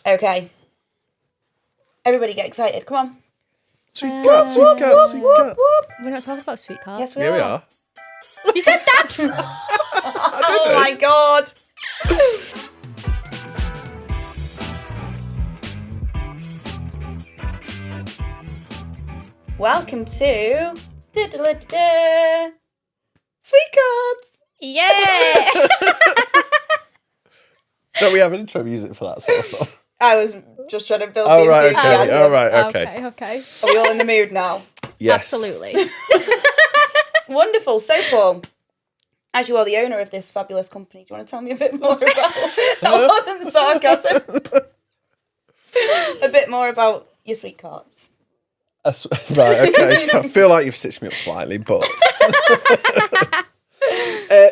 Okay. Everybody get excited. Come on. Sweet cat, sweet cat, sweet cat. We're not talking about sweet carts. Yes, Here we are. You said that! Oh my God. Welcome to Sweet Cards. Yeah! Don't we have intro music for that sort of stuff? I was just trying to build Oh, the right, enthusiasm. okay. All right, okay. Okay. Are we all in the mood now? Yes. Absolutely. Wonderful. So, Paul, as you are the owner of this fabulous company, do you want to tell me a bit more about... That wasn't sarcasm. A bit more about your sweet carts. Right, okay. I feel like you've stitched me up slightly, but...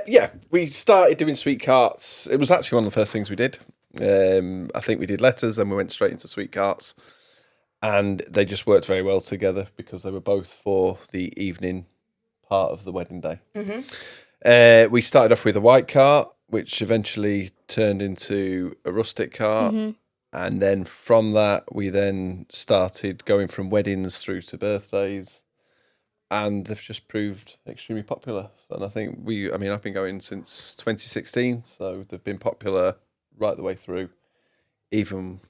yeah, we started doing sweet carts. It was actually one of the first things we did. I think we did letters, then we went straight into sweet carts. And they just worked very well together because they were both for the evening part of the wedding day. Mm-hmm. We started off with a white cart, which eventually turned into a rustic cart. Mm-hmm. And then from that, we then started going from weddings through to birthdays. And they've just proved extremely popular. And I think I've been going since 2016. So they've been popular right the way through. Even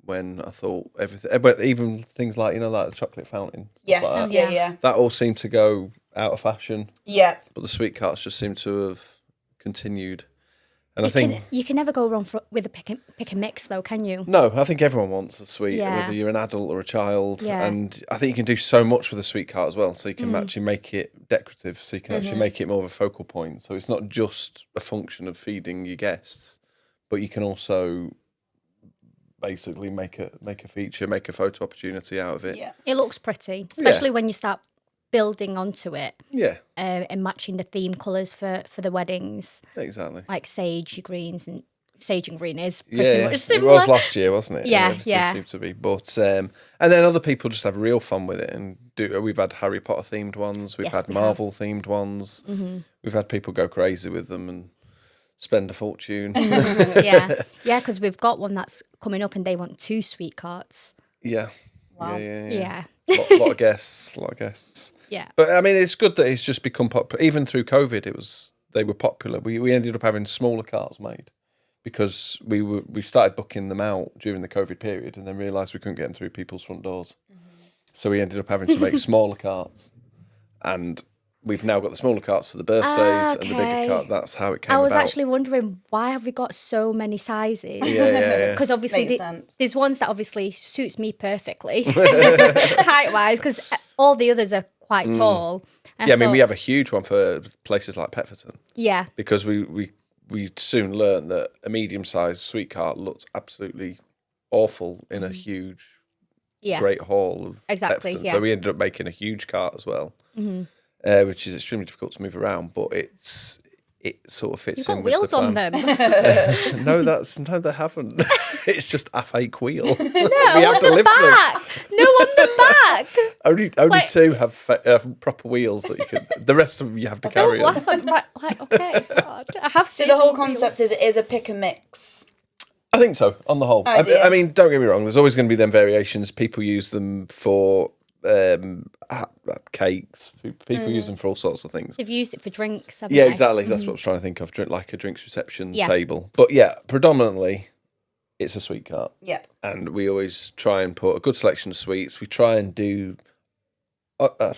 when I thought everything, but even things like, like the chocolate fountain. Yes, like yeah. That all seemed to go out of fashion. Yeah. But the sweet carts just seem to have continued. And I think you can never go wrong with a pick and mix, though, can you? No, I think everyone wants a sweet, Yeah. whether you're an adult or a child. Yeah. And I think you can do so much with a sweet cart as well. So you can actually make it decorative. So you can actually make it more of a focal point. So it's not just a function of feeding your guests, but you can also basically make a feature, make a photo opportunity out of it. Yeah. It looks pretty, especially when you start building onto it. Yeah. And matching the theme colours for the weddings. Exactly. Like sage greens, and sage and green is pretty much It similar. was last year, wasn't it? Yeah, Everything yeah. seemed to be. But and then other people just have real fun with it and do. We've had Harry Potter themed ones. We've Yes, had we Marvel themed ones. Mm-hmm. We've had people go crazy with them and spend a fortune. Yeah, because we've got one that's coming up and they want 2 sweet carts. Yeah. Wow. Yeah. lot of guests. Yeah. But I mean, it's good that it's just become popular. Even through COVID, they were popular. We ended up having smaller carts made because we started booking them out during the COVID period and then realised we couldn't get them through people's front doors. Mm-hmm. So we ended up having to make smaller carts, and we've now got the smaller carts for the birthdays and the bigger cart. That's how it came about. I was actually wondering, why have we got so many sizes? Yeah. Because obviously Makes sense. there's ones that obviously suits me perfectly, height-wise, because all the others are quite tall. And I mean, we have a huge one for places like Petherton. Yeah. Because we soon learned that a medium-sized sweet cart looked absolutely awful in a huge, great hall of Exactly, Petherton. yeah. So we ended up making a huge cart as well. Mm-hmm. Which is extremely difficult to move around, but it sort of fits You've in got with wheels the on plan. them. No, they haven't. It's just a fake wheel. No, we have on to the lift back. No, on the back. Only Like- 2 have proper wheels that you can. The rest of them you have to carry on. Right, okay. God, I have So seen the whole wheels. concept is it is a pick and mix. I think so. On the whole, Idea. I mean, don't get me wrong. There's always going to be them variations. People use them for cakes. People use them for all sorts of things. They've used it for drinks, haven't Yeah, they? exactly. That's what I was trying to think of, like a drinks reception Yeah. table. But yeah, predominantly, it's a sweet cart. Yeah. And we always try and put a good selection of sweets. We try and do a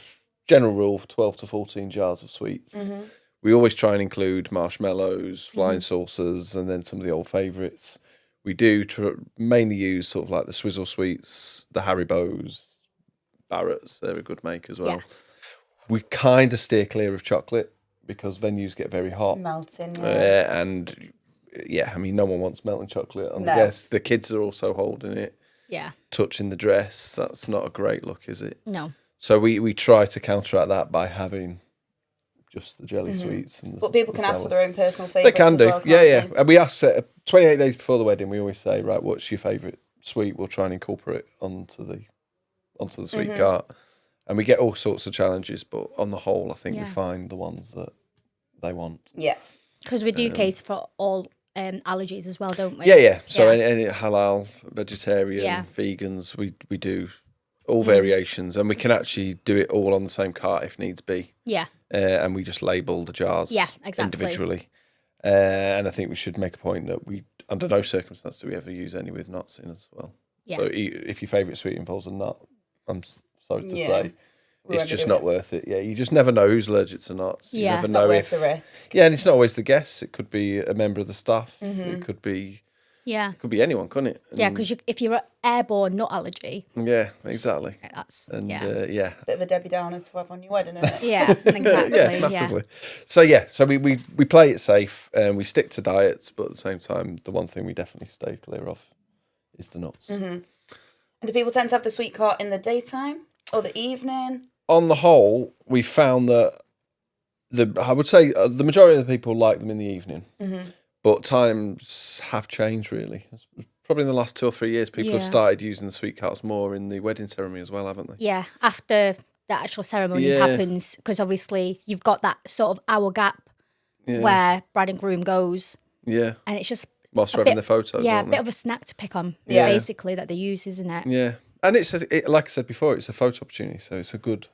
general rule, 12 to 14 jars of sweets. Mm-hmm. We always try and include marshmallows, flying saucers, and then some of the old favourites. We do mainly use sort of like the Swizzle sweets, the Haribos, Barrett's, they're a good make as well. Yeah. We kind of steer clear of chocolate because venues get very hot. Melting, yeah. And yeah, I mean, no one wants melting chocolate on the No. guests. The kids are also holding it. Yeah. Touching the dress, that's not a great look, is it? No. So we try to counteract that by having just the jelly sweets. And But people can ask for their own personal They favourites. can as do, well, yeah. can't they? And we ask 28 days before the wedding. We always say, right, what's your favourite sweet? We'll try and incorporate onto the sweet cart, and we get all sorts of challenges. But on the whole, I think we find the ones that they want. Yeah. Because we do cater for all allergies as well, don't we? Yeah. So any halal, vegetarian, vegans, we do all variations, and we can actually do it all on the same cart if needs be. Yeah. And we just label the jars individually. And I think we should make a point that we, under no circumstance do we ever use any with nuts in as well. Yeah. So if your favourite sweet involves a nut, I'm sorry to say, it's just not worth it. Yeah, you just never know who's allergic to nuts. You never know if the risk. Yeah, and it's not always the guests. It could be a member of the staff. It could be anyone, couldn't it? And because if you're airborne nut allergy. Yeah, exactly. That's It's a bit of a Debbie Downer to have on your wedding, isn't it? Yeah, exactly. Yeah, massively. So we play it safe and we stick to diets, but at the same time, the one thing we definitely stay clear of is the nuts. And do people tend to have the sweet cart in the daytime or the evening? On the whole, we found that I would say the majority of the people like them in the evening, but times have changed really. Probably in the last 2 or 3 years, people have started using the sweet carts more in the wedding ceremony as well, haven't they? Yeah, after the actual ceremony happens, because obviously you've got that sort of hour gap where bride and groom goes. Yeah. And it's just whilst they're having the photos. Yeah, a bit of a snack to pick on, basically, that they use, isn't it? Yeah. And like I said before, it's a photo opportunity, so it's a good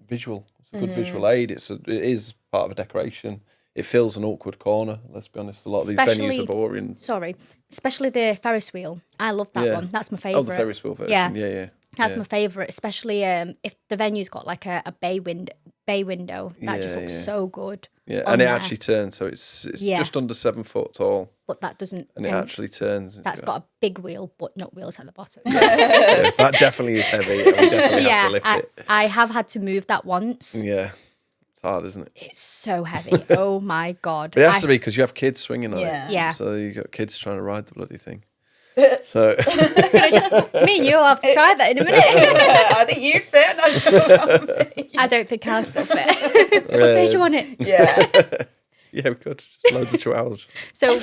visual. It's a good visual aid. It is part of a decoration. It fills an awkward corner. Let's be honest, a lot of these venues are boring. Sorry, especially the Ferris wheel. I love that one. That's my favourite. Oh, the Ferris wheel version. Yeah. That's my favourite, especially if the venue's got like a bay window. That just looks so good. Yeah, and it actually turns, so it's just under 7 foot tall. But that doesn't. And it actually turns. That's got a big wheel, but not wheels at the bottom. That definitely is heavy. And we definitely have to lift it. I have had to move that once. Yeah. It's hard, isn't it? It's so heavy. Oh my God. But it has to be because you have kids swinging on it. Yeah. So you got kids trying to ride the bloody thing. So me and you will have to try that in a minute. I think you'd fit. I don't think I'll still fit. Put Sergio on it. Yeah. Yeah, we could. Just loads of chihuahuas. So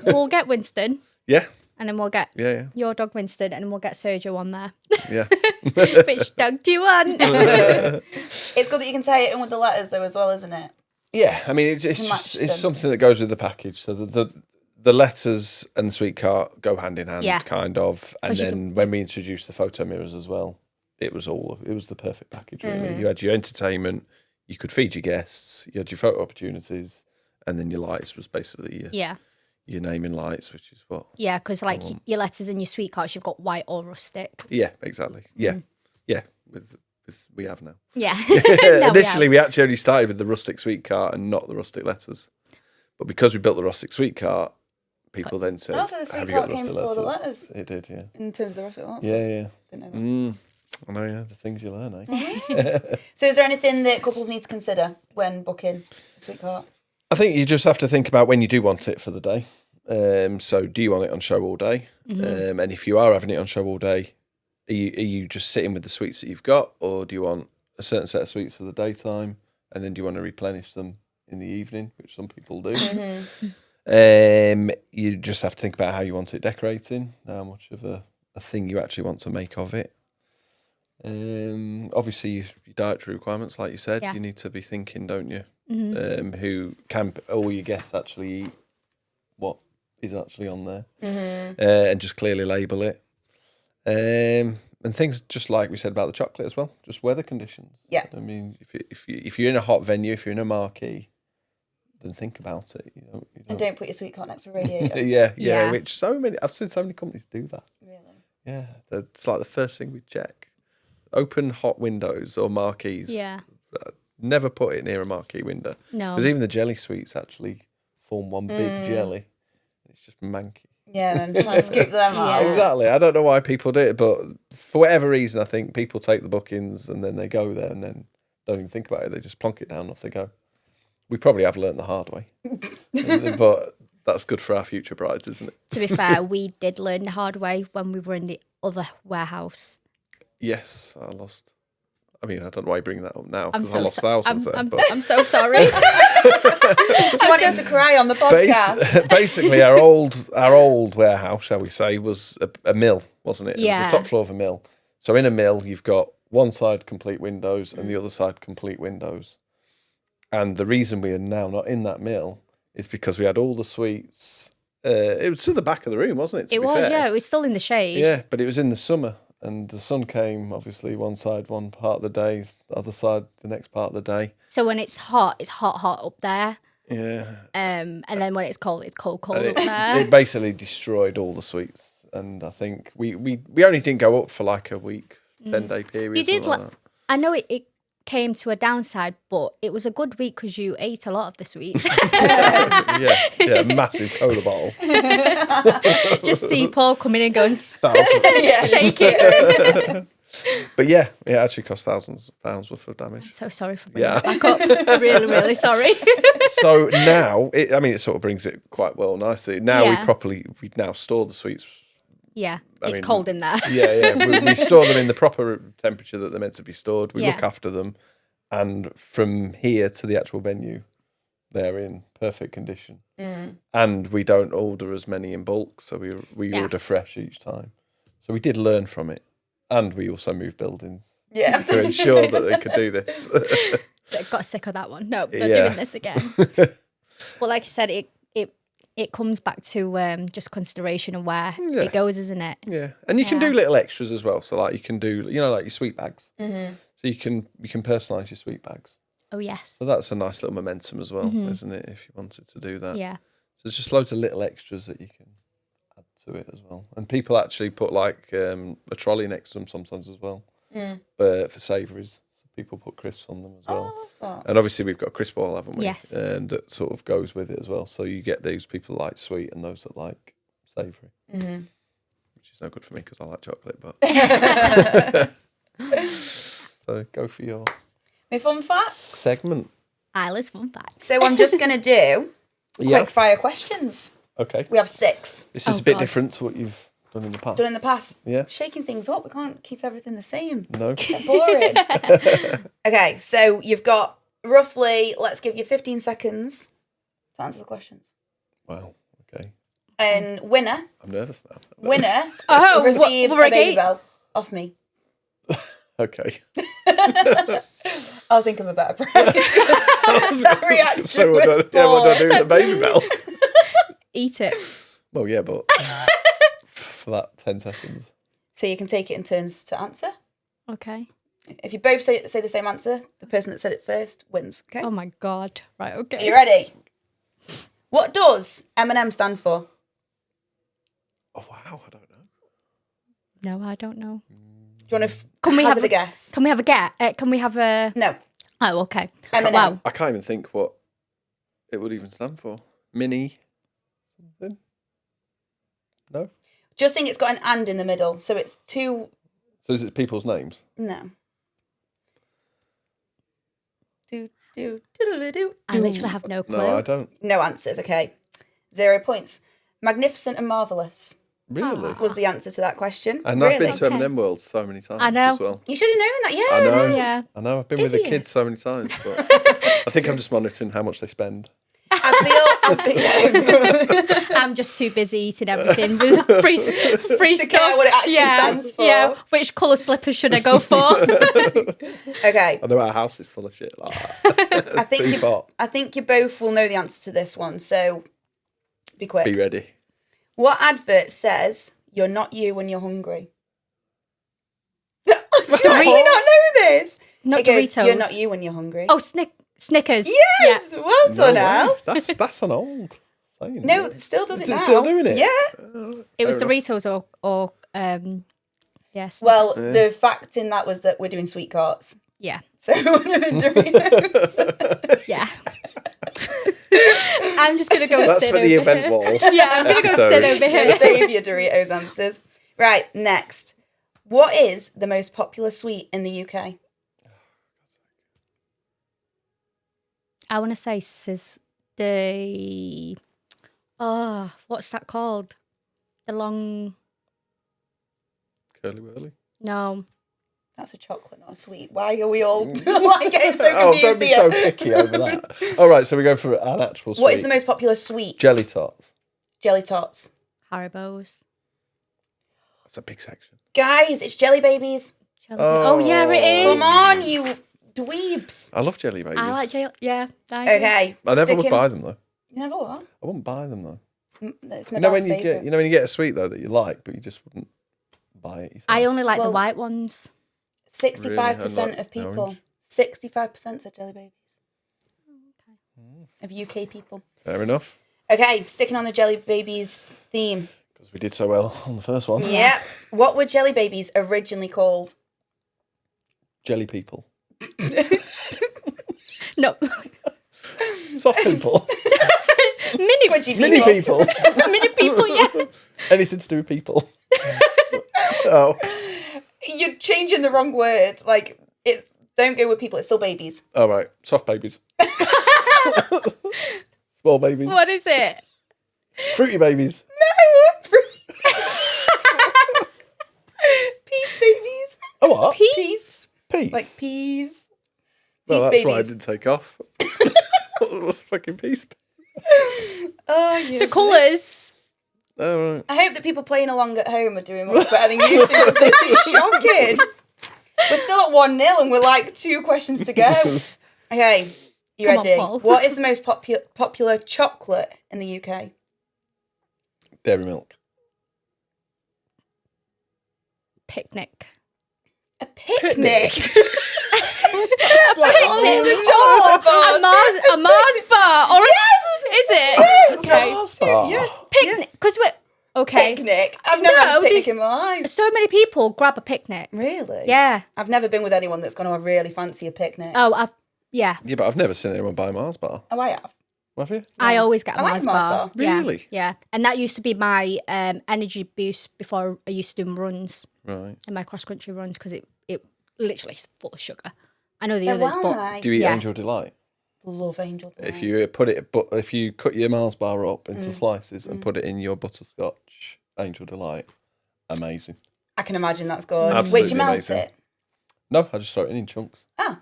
we'll get Winston. Yeah. And then we'll get your dog Winston, and then we'll get Sergio on there. Yeah. Which dog do you want? It's good that you can tie it in with the letters though as well, isn't it? Yeah, I mean it's something that goes with the package. So the letters and the sweet cart go hand in hand, kind of. And then when we introduced the photo mirrors as well, it was the perfect package. Really, you had your entertainment, you could feed your guests, you had your photo opportunities, and then your lights was basically your naming lights, which is what. Yeah, because like your letters and your sweet carts, you've got white or rustic. Yeah, exactly. Yeah, with we have now. Yeah. Initially, we actually only started with the rustic sweet cart and not the rustic letters, but because we built the rustic sweet cart, people then said, also the sweet cart came before the letters. It did, yeah. In terms of the rustic ones. Yeah. Didn't know that. I know, yeah, the things you learn, eh? So is there anything that couples need to consider when booking a sweet cart? I think you just have to think about when you do want it for the day. So do you want it on show all day? And if you are having it on show all day, are you just sitting with the sweets that you've got, or do you want a certain set of sweets for the daytime, and then do you want to replenish them in the evening, which some people do? You just have to think about how you want it decorating, how much of a thing you actually want to make of it. Obviously, your dietary requirements, like you said, you need to be thinking, don't you? Who can all your guests actually eat what is actually on there, and just clearly label it. And things just like we said about the chocolate as well, just weather conditions. Yeah, I mean, if you're in a hot venue, if you're in a marquee, then think about it. You don't. And don't put your sweet cart next to a radiator. yeah. Which I've seen so many companies do that. Really? Yeah, it's like the first thing we check. Open hot windows or marquees. Yeah. Never put it near a marquee window. No. Because even the jelly sweets actually form one big jelly. It's just manky. Yeah, and try to scoop them out. Exactly. I don't know why people do it, but for whatever reason, I think people take the bookings and then they go there and then don't even think about it. They just plonk it down and off they go. We probably have learnt the hard way. But that's good for our future brides, isn't it? To be fair, we did learn the hard way when we were in the other warehouse. Yes, I lost. I mean, I don't know why you bring that up now, because I lost thousands there. I'm so sorry. I want him to cry on the podcast. Basically, our old warehouse, shall we say, was a mill, wasn't it? It was the top floor of a mill. So in a mill, you've got one side complete windows and the other side complete windows. And the reason we are now not in that mill is because we had all the sweets it was to the back of the room, wasn't it? It was, yeah. It was still in the shade. Yeah, but it was in the summer, and the sun came obviously one side one part of the day, the other side the next part of the day. So when it's hot up there. Yeah. And then when it's cold up there. It basically destroyed all the suites, and I think we only didn't go up for like a week, 10-day period. You did like that. I know it came to a downside, but it was a good week because you ate a lot of the sweets. yeah, massive cola bottle. Just see Paul coming in and going, Shake it. But yeah, it actually cost thousands of pounds worth of damage. I'm so sorry for bringing it back up. Really, really sorry. So now, it sort of brings it quite well nicely. Now we now store the sweets. Yeah, it's cold in there. Yeah. We store them in the proper temperature that they're meant to be stored. We look after them. And from here to the actual venue, they're in perfect condition. And we don't order as many in bulk, so we order fresh each time. So we did learn from it. And we also moved buildings to ensure that they could do this. Got sick of that one. No, not doing this again. But like I said, it comes back to just consideration of where it goes, isn't it? Yeah, and you can do little extras as well. So like you can do, like your sweet bags. So you can personalise your sweet bags. Oh yes. So that's a nice little momentum as well, isn't it? If you wanted to do that. Yeah. So there's just loads of little extras that you can add to it as well. And people actually put like a trolley next to them sometimes as well, for savouries. People put crisps on them as well. Oh, and obviously we've got crisp oil, haven't we? Yes. And that sort of goes with it as well. So you get those people that like sweet and those that like savoury. Which is no good for me because I like chocolate, but... So go for your... My fun facts? Segment. Isla's fun facts. So I'm just going to do quick fire questions. Okay. We have 6. This is a bit different to what you've done in the past. Done in the past. Yeah. Shaking things up. We can't keep everything the same. No. Get boring. Okay, so you've got roughly, let's give you 15 seconds to answer the questions. Wow. Okay. And winner I'm nervous now. receives we're a again. baby bell off me. Okay. I'll think of a better prize. That reaction So was what do I do poor. with the baby bell? Eat it. Well, yeah, but for that 10 seconds. So you can take it in turns to answer. Okay. If you both say the same answer, the person that said it first wins. Okay. Oh my God. Right, okay. Are you ready? What does M&M stand for? Oh, wow, I don't know. No, I don't know. Do you want to Can we hazard have a guess? Can we have a get? Can we have a... No. Oh, okay. M&M. Wow. I can't even think what it would even stand for. Mini something? No? Just think it's got an and in the middle. So it's two... So is it people's names? No. Do. I literally have no clue. No, I don't. No answers, okay. 0 points. Magnificent and marvellous Really? was the answer to that question. And really? I've been to M&M World so many times I know. as well. You should have known that, yeah. I know. Yeah. I know. I've been with the kids Idiots. so many times. But I think I'm just monitoring how much they spend. I feel I'm just too busy eating everything. There's free to stuff. care what it actually stands for. Yeah. Which colour slippers should I go for? Okay. I know our house is full of shit like that. I think you both will know the answer to this one, so be quick. Be ready. What advert says you're not you when you're hungry? Do you really not know this? Not It goes, Doritos. you're not you when you're hungry. Oh, Snickers. Yes, well done, No Al. way. That's an old saying. No, isn't it still does it Is it now. still doing it? Yeah. It was Fair Doritos or yes. Well, the fact in that was that we're doing sweet carts. Yeah. So Doritos. Yeah. I'm just gonna go That's sit for over the here. event wall. Yeah, I'm gonna go sit Episode. over here. Save your Doritos answers. Right, next. What is the most popular sweet in the UK? I want to say what's that called? The long... Curly Whirly. No. That's a chocolate, not a sweet. Why are we all like getting so Oh, confused don't be here? so picky over that. All right, so we go for an actual sweet. What is the most popular sweet? Jelly tarts. Jelly tots. Haribo's. That's a big section. Guys, it's jelly babies. Oh, yeah, it is. Come on, you dweebs. I love jelly babies. I like jelly. Yeah. Okay. I never sticking- would buy them though. You never what? I wouldn't buy them though. It's my You know dad's when you favourite. get when you get a sweet though that you like, but you just wouldn't buy it. I only like the Well, white ones. 65% Really? of people. Orange? 65% said jelly babies. Of UK people. Fair enough. Okay, sticking on the jelly babies theme. Because we did so well on the first one. Yep. What were jelly babies originally called? Jelly people. No, Soft people. mini Squidgy people. Mini people. mini people. Yeah. Anything to do with people. Oh. You're changing the wrong word. Like, it. Don't go with people. It's still babies. All right. Soft babies. Small babies. What is it? Fruity babies. No. Peace babies. Oh, what? Peace. Peace. Like peas. Well, peace that's why I babies. didn't take off. What's a fucking peace? Oh, yeah. The colours. Oh, right. I hope that people playing along at home are doing much better than you two, because this is shocking. We're still at 1-0 and we're like 2 questions to go. Okay, you Come on, ready? Paul. What is the most popular chocolate in the UK? Dairy milk. Picnic. A picnic. Like, All the chocolate bars. A Mars bar. Or Yes! Is it? Okay. Oh. Yeah. Picnic. Because we're okay. Picnic. I've never had a No, picnic just- in my life. So many people grab a picnic. Really? Yeah. I've never been with anyone that's going to really fancy a picnic. Oh, yeah. Yeah, but I've never seen anyone buy a Mars bar. Oh, I have. Have you? I always get a I like Mars a Mars bar. bar. Yeah. Really? Yeah. And that used to be my energy boost before I used to do runs Right. and my cross country runs because it literally is full of sugar. I know the They're others, well but nice. Do you eat Yeah. Angel Delight? Love Angel Delight. If you cut your Mars bar up into slices and put it in your butterscotch Angel Delight, amazing. I can imagine that's good. Absolutely Which you melt amazing. it? No, I just throw it in chunks, Ah,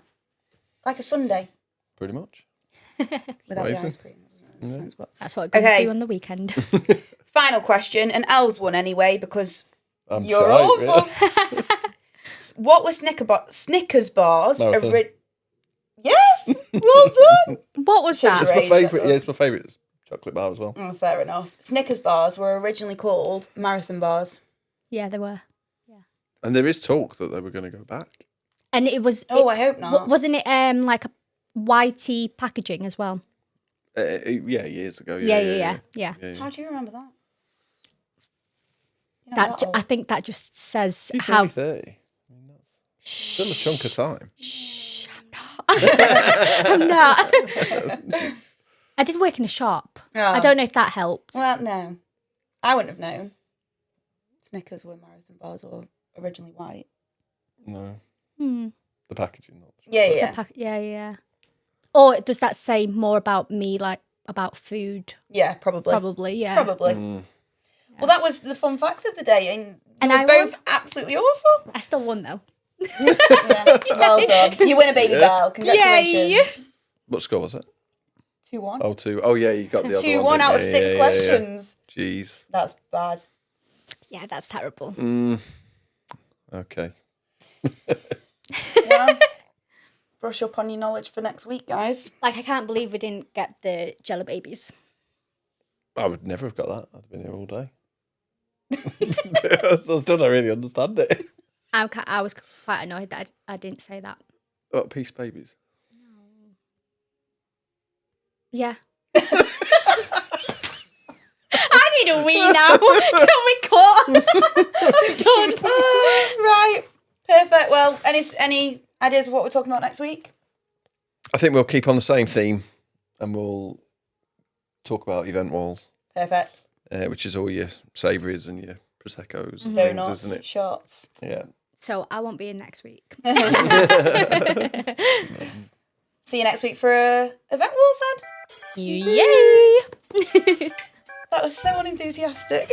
like a sundae pretty much. without Amazing. the ice cream. Doesn't make sense, but... that's what I'm going to Okay. do on the weekend. Final question, and Elle's one anyway because I'm you're right, awful. really. What were Snickers bars? Marathon. Yes, well done. What was that? It's my Range, that favourite. Yeah, was. it's my favourite chocolate bar as well. Oh, fair enough. Snickers bars were originally called marathon bars. Yeah, they were. And there is talk that they were going to go back. And it was. Oh, I hope not. Wasn't it like a whitey packaging as well? Yeah, years ago. Yeah. How do you remember that? You're not That that old. I think that just says She's how. only 30. I mean, that's still a chunk of time. I'm not. I did work in a shop. Oh. I don't know if that helped. Well, no. I wouldn't have known. Snickers were marathon bars or originally white. No. Hmm. The packaging. Not the Yeah, The yeah. yeah. Or does that say more about me, like about food? Yeah, probably. Probably, yeah. Probably. Well, that was the fun facts of the day, and And you I were both won. absolutely awful. I still won though. Yeah, well done. You win a baby bell. Congratulations. Yay. What score was it? 2-1. Oh, 2. Oh, yeah, you got the other 2-1 one. out of didn't 6 you? questions. Jeez. That's bad. Yeah, that's terrible. Okay. Well, brush up on your knowledge for next week, guys. Like I can't believe we didn't get the Jello babies. I would never have got that. I'd have been here all day. I still don't really understand it. I was quite annoyed that I didn't say that. What, peace babies? Yeah. I need a wee now. Can we cut? I'm done. Right. Perfect. Well, any ideas of what we're talking about next week? I think we'll keep on the same theme and we'll talk about event walls, Perfect. which is all your savouries and your Prosecco's and Donuts, things, isn't it? shots. Yeah. So I won't be in next week. See you next week for event walls then. Yay! That was so unenthusiastic.